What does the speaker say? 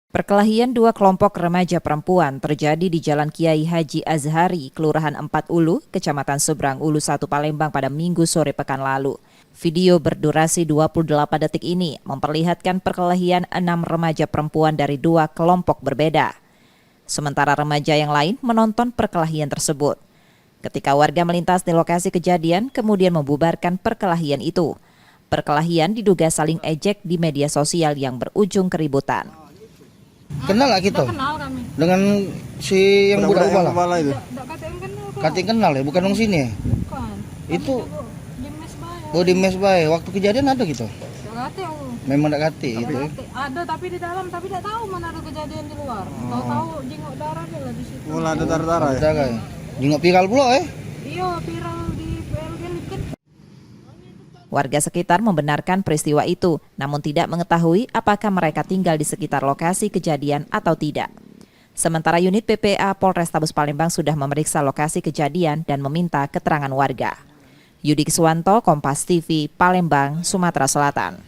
Perkelahian dua kelompok remaja perempuan terjadi di Jalan Kiai Haji Azhari, Kelurahan 4 Ulu, Kecamatan Seberang Ulu 1 Palembang pada Minggu sore pekan lalu. Video berdurasi 28 detik ini memperlihatkan perkelahian 6 remaja perempuan dari dua kelompok berbeda. Sementara remaja yang lain menonton perkelahian tersebut. Ketika warga melintas di lokasi kejadian, kemudian membubarkan perkelahian itu. Perkelahian diduga saling ejek di media sosial yang berujung keributan. Kenal nggak kita? Kenal kami. Dengan si yang budak Ubala KTM itu? kenal kok. Kating kenal ya, bukan dong sini ya? Bukan. Itu Di mes bayar. oh di mes bae. Waktu kejadian ada gitu. Kate aku. Memang nggak kati gitu. Ada tapi di dalam, tapi tidak tahu mana ada kejadian di luar. Tahu-tahu jenguk darah dia lah di situ. Mulai ada darah-darah ya? Ada ya. Jenguk viral pula Iya, viral di PLG kan. Warga sekitar membenarkan peristiwa itu, namun tidak mengetahui apakah mereka tinggal di sekitar lokasi kejadian atau tidak. Sementara unit PPA Polrestabes Palembang sudah memeriksa lokasi kejadian dan meminta keterangan warga. Yudi Kiswanto, Kompas TV, Palembang, Sumatera Selatan.